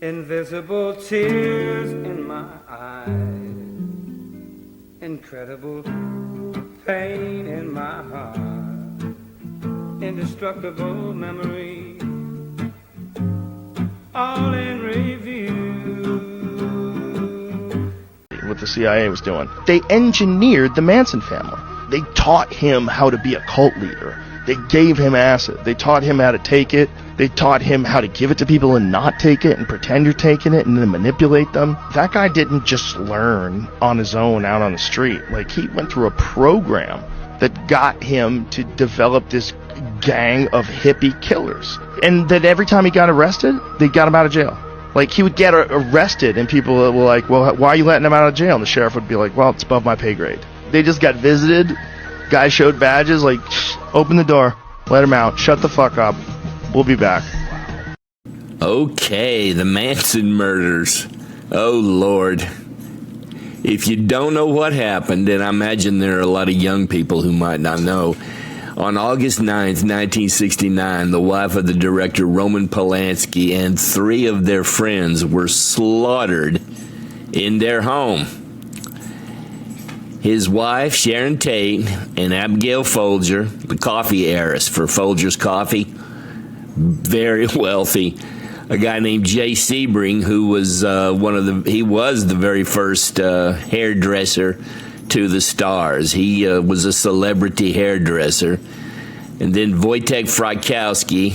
Invisible tears in my eyes, incredible pain in my heart, indestructible memory, all in review. What the CIA was doing. They engineered the Manson family. They taught him how to be a cult leader. They gave him acid. They taught him how to take it. They taught him how to give it to people and not take it and pretend you're taking it and then manipulate them. That guy didn't just learn on his own out on the street. Like, he went through a program that got him to develop this gang of hippie killers. And that every time he got arrested, they got him out of jail. Like, he would get arrested and people were like, well, why are you letting him out of jail? And the sheriff would be like, well, it's above my pay grade. They just got visited. Guy showed badges, like, open the door, let him out, shut the fuck up. We'll be back. Okay, the Manson murders. Oh, Lord. If you don't know what happened, and I imagine there are a lot of young people who might not know, on August 9th, 1969, the wife of the director Roman Polanski and 3 of their friends were slaughtered in their home. His wife, Sharon Tate, and Abigail Folger, the coffee heiress for Folger's Coffee, very wealthy. A guy named Jay Sebring, who was he was the very first hairdresser to the stars. He was a celebrity hairdresser. And then Wojtek Frykowski.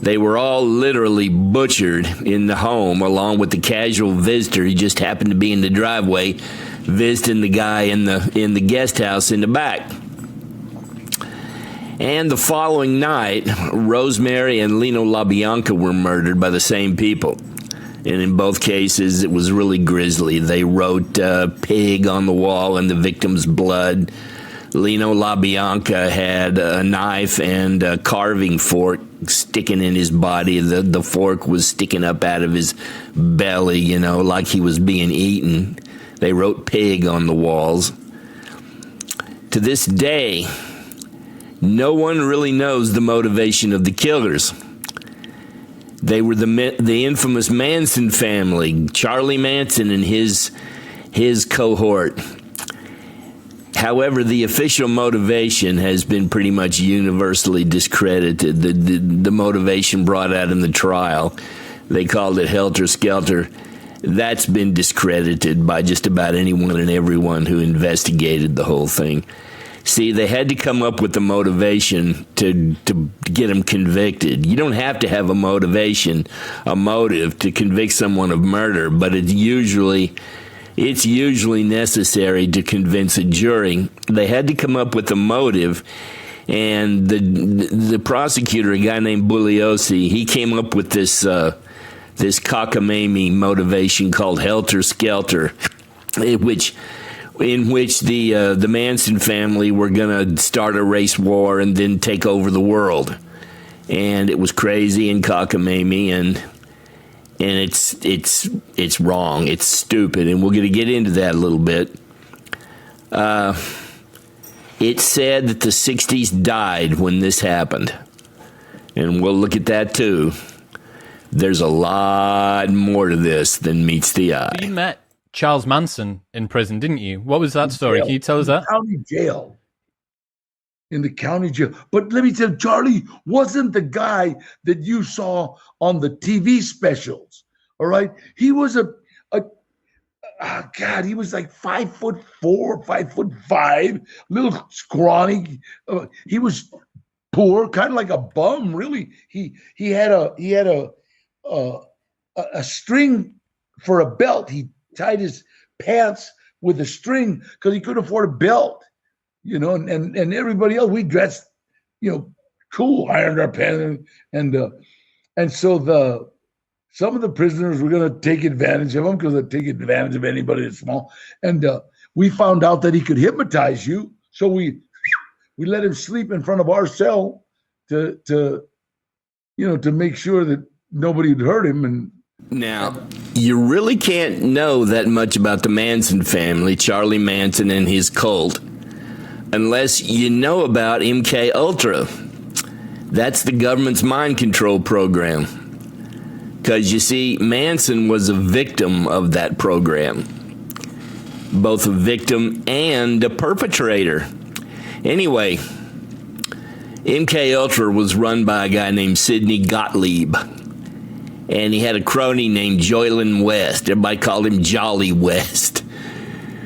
They were all literally butchered in the home, along with the casual visitor who just happened to be in the driveway visiting the guy in the guest house in the back. And the following night, Rosemary and Lino LaBianca were murdered by the same people. And in both cases, it was really grisly. They wrote pig on the wall in the victim's blood. Lino LaBianca had a knife and a carving fork sticking in his body. The fork was sticking up out of his belly, you know, like he was being eaten. They wrote pig on the walls. To this day, no one really knows the motivation of the killers. They were the infamous Manson family, Charlie Manson and his cohort. However, the official motivation has been pretty much universally discredited. The motivation brought out in the trial, they called it helter-skelter. That's been discredited by just about anyone and everyone who investigated the whole thing. See, they had to come up with the motivation to get them convicted. You don't have to have a motive to convict someone of murder, but it's usually necessary to convince a jury. They had to come up with a motive, and the prosecutor, a guy named Bugliosi, he came up with this cockamamie motivation called helter-skelter, in which the Manson family were going to start a race war and then take over the world. And it was crazy and cockamamie, and it's wrong. It's stupid, and we're going to get into that a little bit. It's said that the 60s died when this happened, and we'll look at that too. There's a lot more to this than meets the eye. You met Charles Manson in prison, didn't you? What was that story? Can you tell us that? County jail. In the county jail. But let me tell you, Charlie wasn't the guy that you saw on the TV specials. All right. He was he was like 5'4", 5'5", little scrawny. He was poor, kind of like a bum, really. He had a string for a belt. He tied his pants with a string because he couldn't afford a belt, you know, and everybody else, we dressed, you know, cool, ironed our pants, and so some of the prisoners were going to take advantage of him because they take advantage of anybody that's small, and we found out that he could hypnotize you, so we let him sleep in front of our cell to make sure that nobody would hurt him. And now, you really can't know that much about the Manson family, Charlie Manson and his cult, unless you know about MK Ultra. That's the government's mind control program. Because you see, Manson was a victim of that program, both a victim and a perpetrator. Anyway, MK Ultra was run by a guy named Sidney Gottlieb, and he had a crony named Joylin West. Everybody called him Jolly West,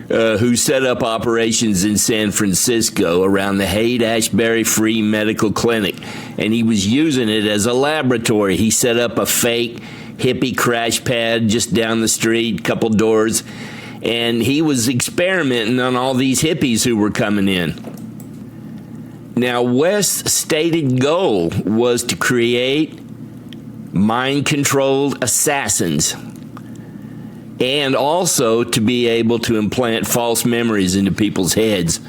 who set up operations in San Francisco around the Haight-Ashbury Free Medical Clinic, and he was using it as a laboratory. He set up a fake hippie crash pad just down the street, couple doors, and he was experimenting on all these hippies who were coming in. Now, West's stated goal was to create mind-controlled assassins and also to be able to implant false memories into people's heads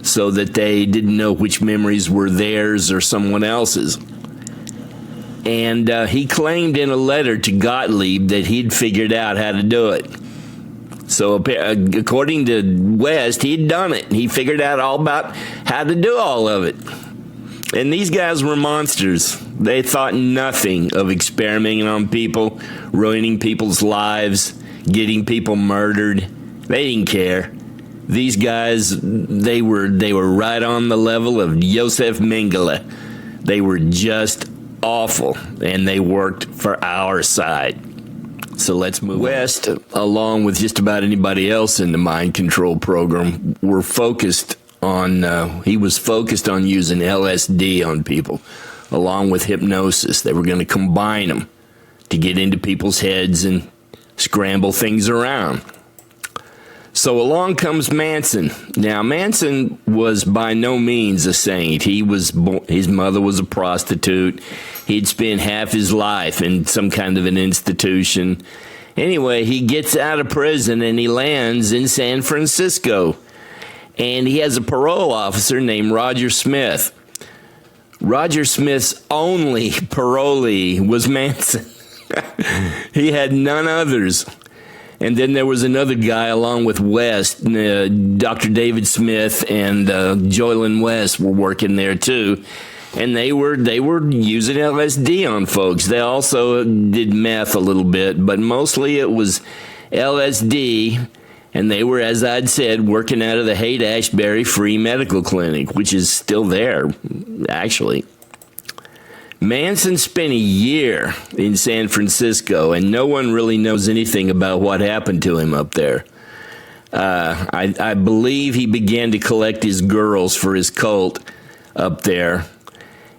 so that they didn't know which memories were theirs or someone else's. And he claimed in a letter to Gottlieb that he'd figured out how to do it. So according to West, he'd done it. He figured out all about how to do all of it. And these guys were monsters. They thought nothing of experimenting on people, ruining people's lives, getting people murdered. They didn't care. These guys, they were right on the level of Josef Mengele. They were just awful, and they worked for our side. So let's move. West, along with just about anybody else in the mind control program, were focused on, he was focused on using L.S.D. on people, along with hypnosis. They were going to combine them to get into people's heads and scramble things around. So along comes Manson. Now, Manson was by no means a saint. His mother was a prostitute. He'd spent half his life in some kind of an institution. Anyway, he gets out of prison and he lands in San Francisco. And he has a parole officer named Roger Smith. Roger Smith's only parolee was Manson. He had none others. And then there was another guy along with West, Dr. David Smith and Joylin West were working there too. And they were using LSD on folks. They also did meth a little bit, but mostly it was LSD. And they were, as I'd said, working out of the Haight-Ashbury Free Medical Clinic, which is still there, actually. Manson spent a year in San Francisco, and no one really knows anything about what happened to him up there. I believe he began to collect his girls for his cult up there.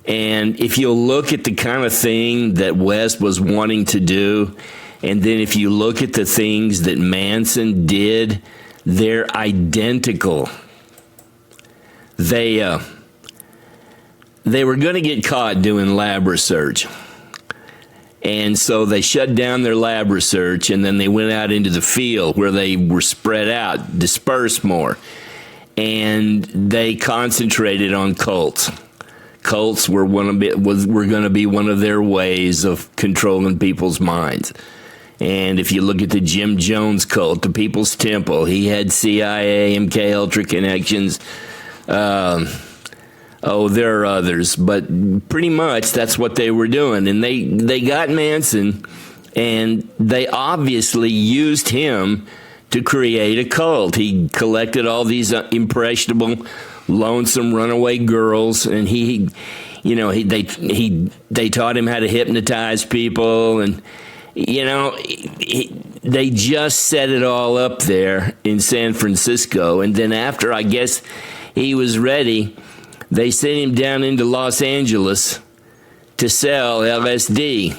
And if you look at the kind of thing that West was wanting to do, and then if you look at the things that Manson did, they're identical. They were going to get caught doing lab research. And so they shut down their lab research, and then they went out into the field where they were spread out, dispersed more. And they concentrated on cults. Cults were going to be one of their ways of controlling people's minds. And if you look at the Jim Jones cult, the People's Temple, he had CIA, MK Ultra connections. There are others, but pretty much that's what they were doing. And they got Manson, and they obviously used him to create a cult. He collected all these impressionable, lonesome runaway girls, and they taught him how to hypnotize people, and they just set it all up there in San Francisco. And then after, I guess, he was ready, they sent him down into Los Angeles to sell LSD,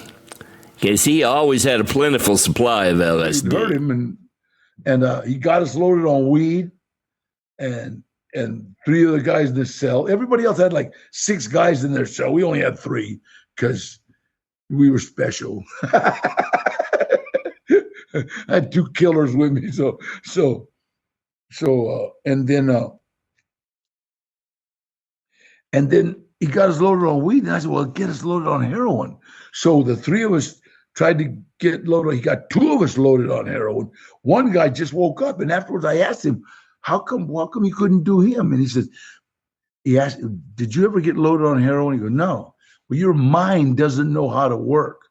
because he always had a plentiful supply of LSD. We heard him, and he got us loaded on weed, and 3 of the guys in the cell. Everybody else had like 6 guys in their cell. We only had 3 because we were special. I had 2 killers with me, and then he got us loaded on weed, and I said, "Well, get us loaded on heroin." So the 3 of us tried to get loaded. He got 2 of us loaded on heroin. One guy just woke up, and afterwards I asked him, how come you couldn't do him? And he asked, "Did you ever get loaded on heroin?" He goes, "No." Well, your mind doesn't know how to work.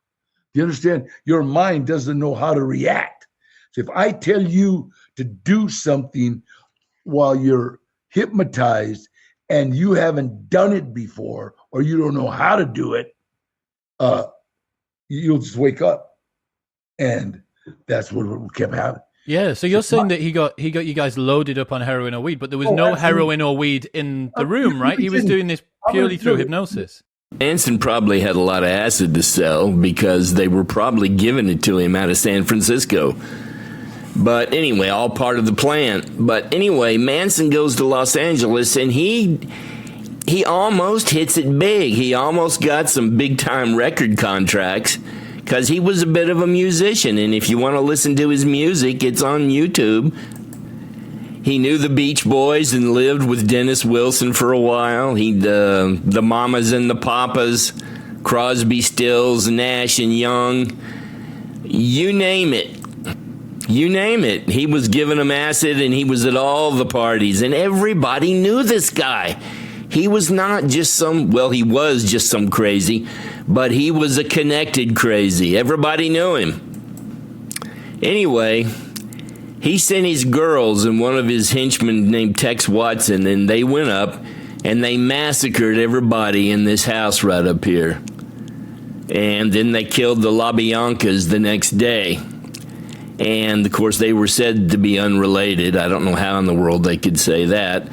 Do you understand? Your mind doesn't know how to react. So if I tell you to do something while you're hypnotized and you haven't done it before, or you don't know how to do it, you'll just wake up. And that's what kept happening. Yeah, so you're saying that he got you guys loaded up on heroin or weed, but there was no heroin or weed in the room, right? He was doing this purely through hypnosis. Manson probably had a lot of acid to sell because they were probably giving it to him out of San Francisco. But anyway, all part of the plan. But anyway, Manson goes to Los Angeles, and he almost hits it big. He almost got some big-time record contracts because he was a bit of a musician. And if you want to listen to his music, it's on YouTube. He knew the Beach Boys and lived with Dennis Wilson for a while. The Mamas and the Papas, Crosby, Stills, Nash and Young, you name it. You name it. He was giving them acid, and he was at all the parties, and everybody knew this guy. He was not just he was just some crazy, but he was a connected crazy. Everybody knew him. Anyway, he sent his girls and one of his henchmen named Tex Watson, and they went up and they massacred everybody in this house right up here. And then they killed the LaBiancas the next day. And, of course, they were said to be unrelated. I don't know how in the world they could say that.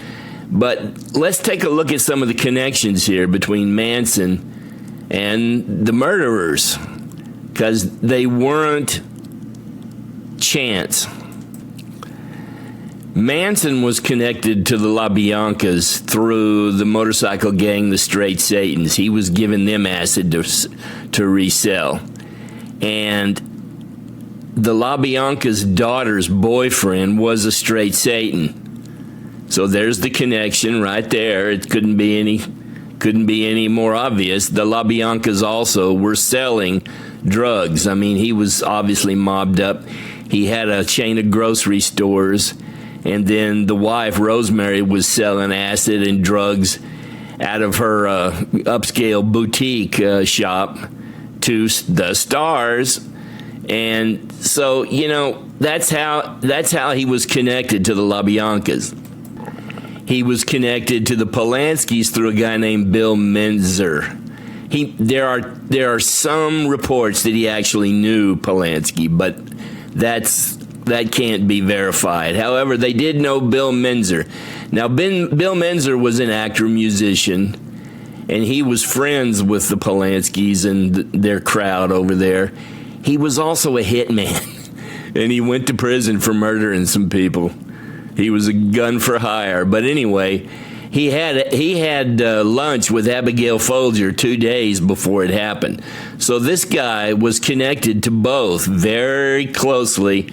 But let's take a look at some of the connections here between Manson and the murderers, because they weren't chance. Manson was connected to the LaBiancas through the motorcycle gang, the Straight Satans. He was giving them acid to resell. And the LaBianca's daughter's boyfriend was a straight Satan. So there's the connection right there. It couldn't be any more obvious. The LaBiancas also were selling drugs. I mean, he was obviously mobbed up. He had a chain of grocery stores, and then the wife, Rosemary, was selling acid and drugs out of her upscale boutique shop to the stars. And so, that's how he was connected to the LaBiancas. He was connected to the Polanskis through a guy named Bill Menzer. There are some reports that he actually knew Polanski, but that can't be verified. However, they did know Bill Menzer. Now, Bill Menzer was an actor, musician, and he was friends with the Polanskis and their crowd over there. He was also a hitman, and he went to prison for murdering some people. He was a gun for hire. But anyway, he had lunch with Abigail Folger 2 days before it happened. So this guy was connected to both very closely,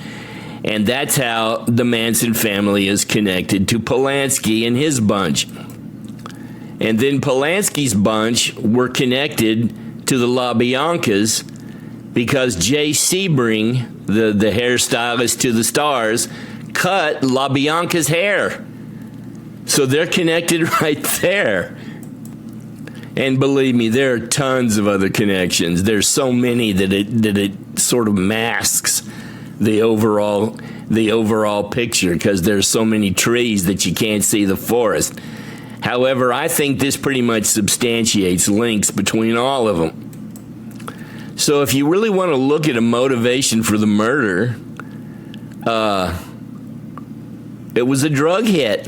and that's how the Manson family is connected to Polanski and his bunch. And then Polanski's bunch were connected to the LaBiancas because Jay Sebring, the hairstylist to the stars, cut LaBianca's hair. So they're connected right there. And believe me, there are tons of other connections. There's so many that it sort of masks the overall picture, because there's so many trees that you can't see the forest. However, I think this pretty much substantiates links between all of them. So if you really want to look at a motivation for the murder, it was a drug hit.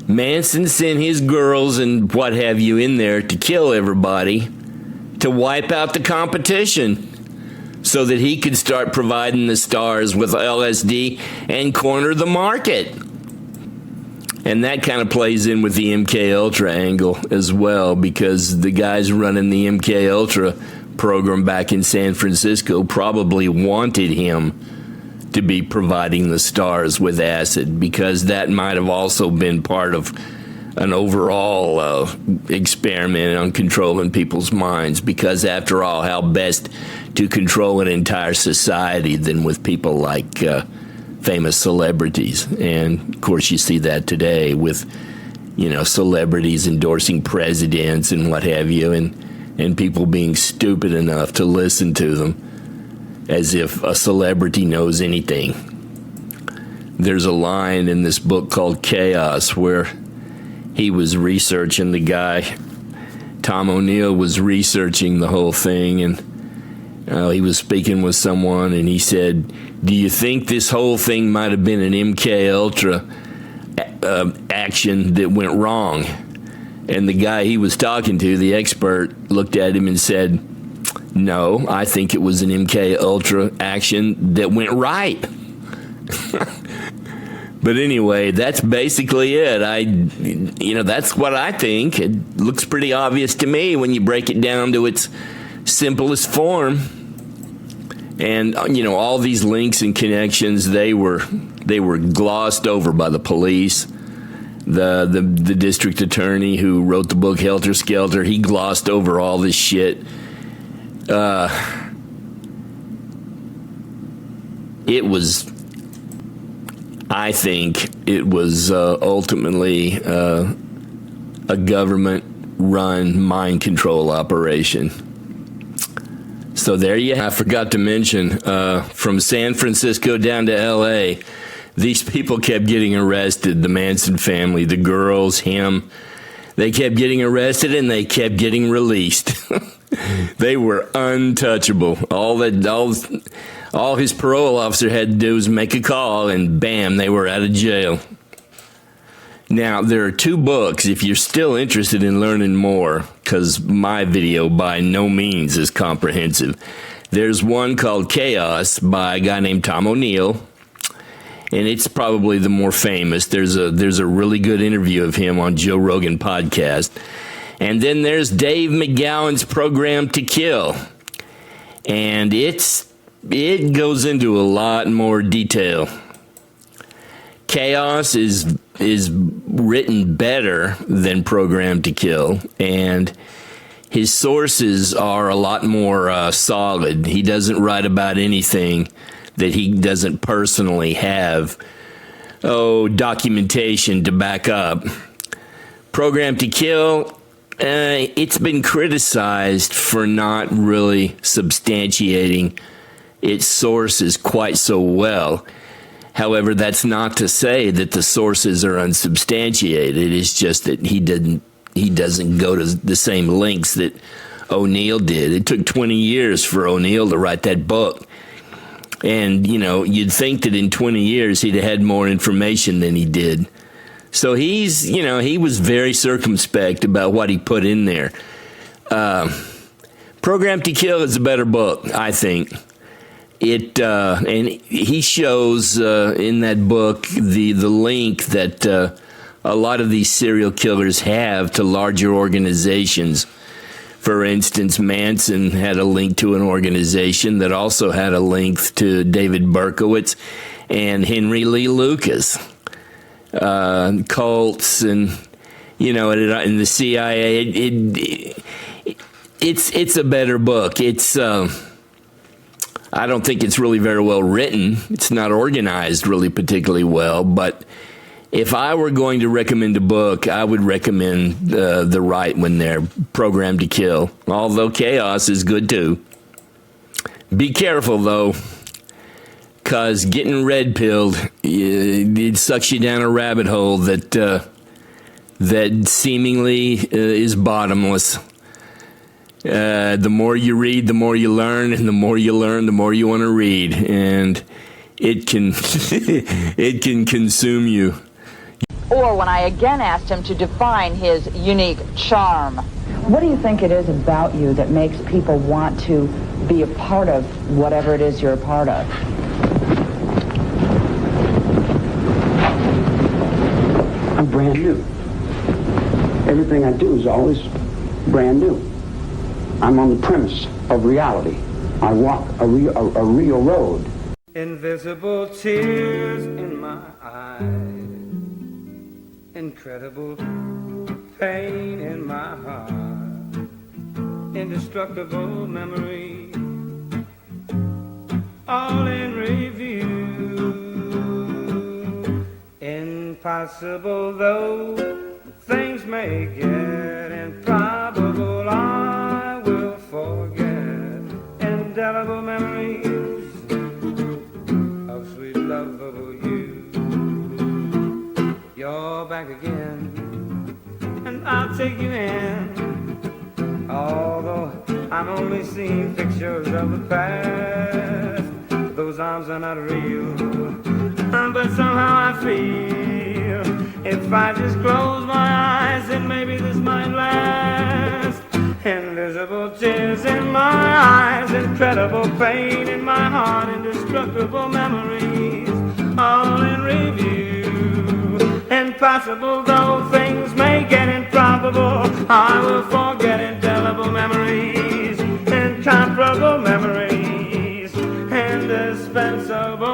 Manson sent his girls and what have you in there to kill everybody, to wipe out the competition, so that he could start providing the stars with L.S.D. and corner the market. And that kind of plays in with the MK Ultra angle as well, because the guys running the MK Ultra program back in San Francisco probably wanted him to be providing the stars with acid, because that might have also been part of an overall experiment on controlling people's minds, because after all, how best to control an entire society than with people like famous celebrities. And of course you see that today with celebrities endorsing presidents and what have you, and and people being stupid enough to listen to them as if a celebrity knows anything. There's a line in this book called Chaos where he was researching, the guy, Tom O'Neill, was researching the whole thing, and he was speaking with someone, and he said, do you think this whole thing might have been an MK Ultra action that went wrong? And the guy he was talking to, the expert, looked at him and said, no, I think it was an MK Ultra action that went right. But anyway, that's basically it. That's what I think. It looks pretty obvious to me when you break it down to its simplest form. And all these links and connections, they were glossed over by the police. The district attorney who wrote the book Helter Skelter, he glossed over all this shit. I think it was ultimately a government-run mind control operation. So there you have. I forgot to mention, from San Francisco down to L.A., these people kept getting arrested, the Manson family, the girls, him. They kept getting arrested and they kept getting released. They were untouchable. All his parole officer had to do was make a call, and bam, they were out of jail. Now, there are 2 books, if you're still interested in learning more, because my video by no means is comprehensive. There's one called Chaos by a guy named Tom O'Neill, and it's probably the more famous. There's a really good interview of him on Joe Rogan podcast. And then there's Dave McGowan's Program to Kill, and it goes into a lot more detail. Chaos is written better than Program to Kill, and his sources are a lot more solid. He doesn't write about anything that he doesn't personally have documentation to back up. Program to Kill, it's been criticized for not really substantiating its sources quite so well. However, that's not to say that the sources are unsubstantiated. It's just that he doesn't go to the same lengths that O'Neill did. It took 20 years for O'Neill to write that book. And, you'd think that in 20 years he'd have had more information than he did. So he was very circumspect about what he put in there. Program to Kill is a better book, I think. And he shows in that book the link that a lot of these serial killers have to larger organizations. For instance, Manson had a link to an organization that also had a link to David Berkowitz and Henry Lee Lucas, cults, and in the CIA. It's a better book. I don't think it's really very well written. It's not organized really particularly well, but if I were going to recommend a book, I would recommend the right one there, Program to Kill, although Chaos is good too. Be careful, though, because getting red-pilled, it sucks you down a rabbit hole that seemingly is bottomless. The more you read, the more you learn, and the more you learn, the more you want to read, and it can it can consume you. Or when I again asked him to define his unique charm. What do you think it is about you that makes people want to be a part of whatever it is you're a part of? I'm brand new. Everything I do is always brand new. I'm on the premise of reality. I walk a real road. Invisible tears in my eyes, incredible pain in my heart, indestructible memory, all in review. Impossible though things may get, improbable I will indelible memories of sweet lovable you. You're back again, and I'll take you in. Although I'm only seeing pictures of the past, those arms are not real, but somehow I feel if I just close my eyes, then maybe this might last. Invisible tears in my eyes, incredible pain in my heart, indestructible memories, all in review. Impossible though things may get improbable, I will forget indelible memories, incomparable memories, indispensable